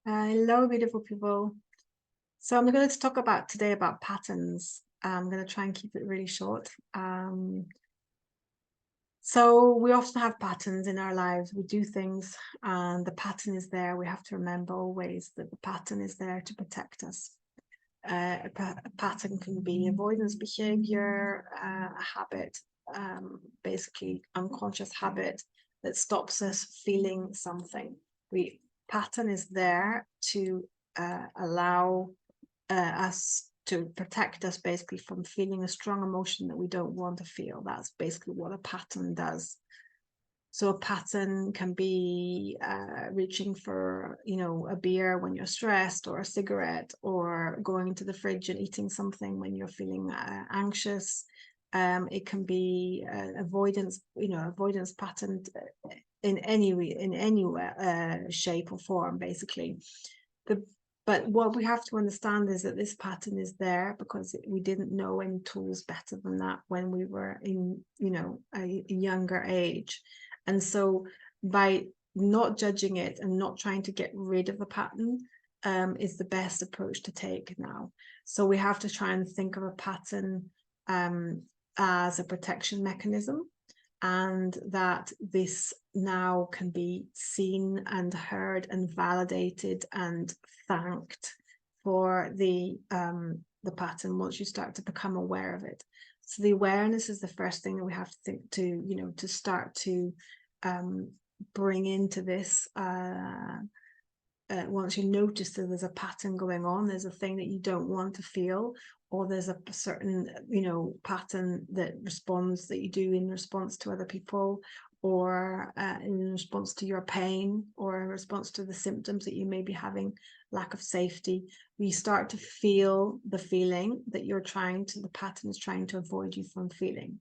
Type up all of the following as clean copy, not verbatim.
Hello, beautiful people. So I'm going to talk today about patterns. I'm going to try and keep it really short. So we often have patterns in our lives. We do things and the pattern is there. We have to remember always that the pattern is there to protect us. A pattern can be avoidance behavior, a habit, basically unconscious habit that stops us feeling something. Pattern is there to allow us to protect us basically from feeling a strong emotion that we don't want to feel. That's basically what a pattern does. So a pattern can be reaching for, a beer when you're stressed, or a cigarette, or going into the fridge and eating something when you're feeling anxious. It can be avoidance, avoidance pattern in any shape or form, basically. But what we have to understand is that this pattern is there because we didn't know any tools better than that when we were in, a younger age. And so by not judging it and not trying to get rid of the pattern is the best approach to take now. So we have to try and think of a pattern as a protection mechanism, and that this now can be seen and heard and validated and thanked for the pattern once you start to become aware of it. So the awareness is the first thing that we have to think to start to bring into this. Once you notice that there's a pattern going on, there's a thing that you don't want to feel, or there's a certain pattern that you do in response to other people, or in response to your pain, or in response to the symptoms that you may be having, lack of safety. You start to feel the feeling that the pattern is trying to avoid you from feeling.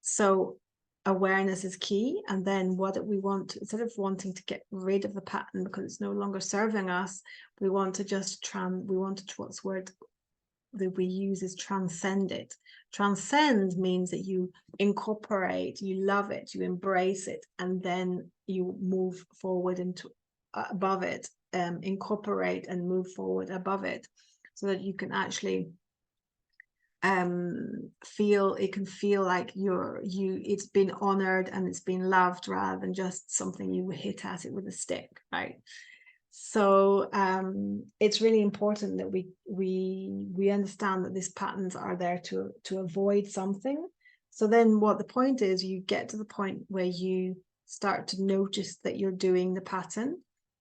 So awareness is key. And then what we want, instead of wanting to get rid of the pattern because it's no longer serving us, we want to what's word that we use is transcend it. Transcend means that you incorporate, you love it, you embrace it, and then you move forward into above it, incorporate and move forward above it, so that you can actually feel like it's been honored and it's been loved, rather than just something you hit at it with a stick, right? So it's really important that we understand that these patterns are there to avoid something. So then what the point is, you get to the point where you start to notice that you're doing the pattern.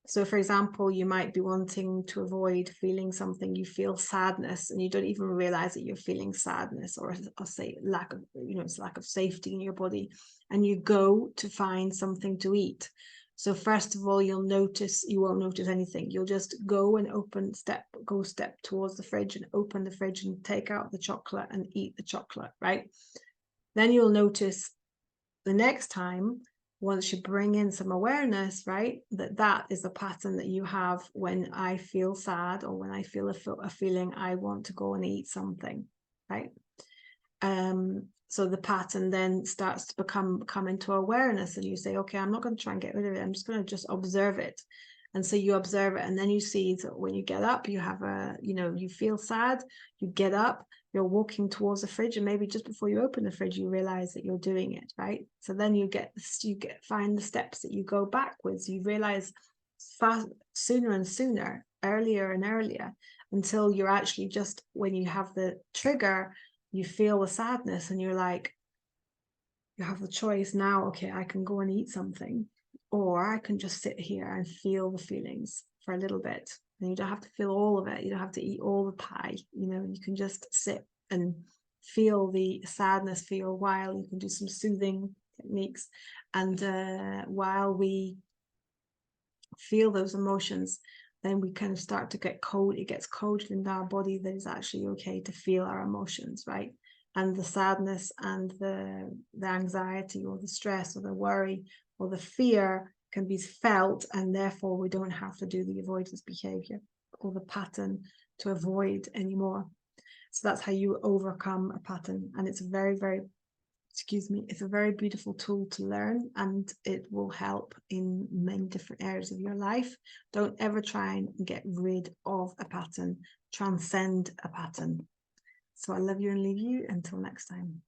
So for example, you might be wanting to avoid feeling something. You feel sadness and you don't even realize that you're feeling sadness, or say lack of safety in your body, and you go to find something to eat. So first of all, you won't notice anything. You'll just go and step towards the fridge and open the fridge and take out the chocolate and eat the chocolate, right? Then you'll notice the next time, once you bring in some awareness, right, that is the pattern that you have when I feel sad, or when I feel a feeling I want to go and eat something, right? So the pattern then starts to come into awareness, and you say, okay, I'm not going to try and get rid of it. I'm just going to just observe it. And so you observe it, and then you see that when you get up, you have you feel sad, you get up, you're walking towards the fridge, and maybe just before you open the fridge, you realize that you're doing it, right? So then you find the steps that you go backwards. You realize sooner and sooner, earlier and earlier, until you're actually just, when you have the trigger, you feel the sadness, and you're like, you have the choice now, okay, I can go and eat something, or I can just sit here and feel the feelings for a little bit. And you don't have to feel all of it. You don't have to eat all the pie. You can just sit and feel the sadness for a while. You can do some soothing techniques. And while we feel those emotions, then we kind of start to get code. It gets coded in our body that it's actually okay to feel our emotions, right? And the sadness and the anxiety, or the stress, or the worry, or the fear can be felt, and therefore we don't have to do the avoidance behavior or the pattern to avoid anymore. So that's how you overcome a pattern, and it's very, very excuse me, it's a very beautiful tool to learn, and it will help in many different areas of your life. Don't ever try and get rid of a pattern. Transcend a pattern. So I love you and leave you until next time.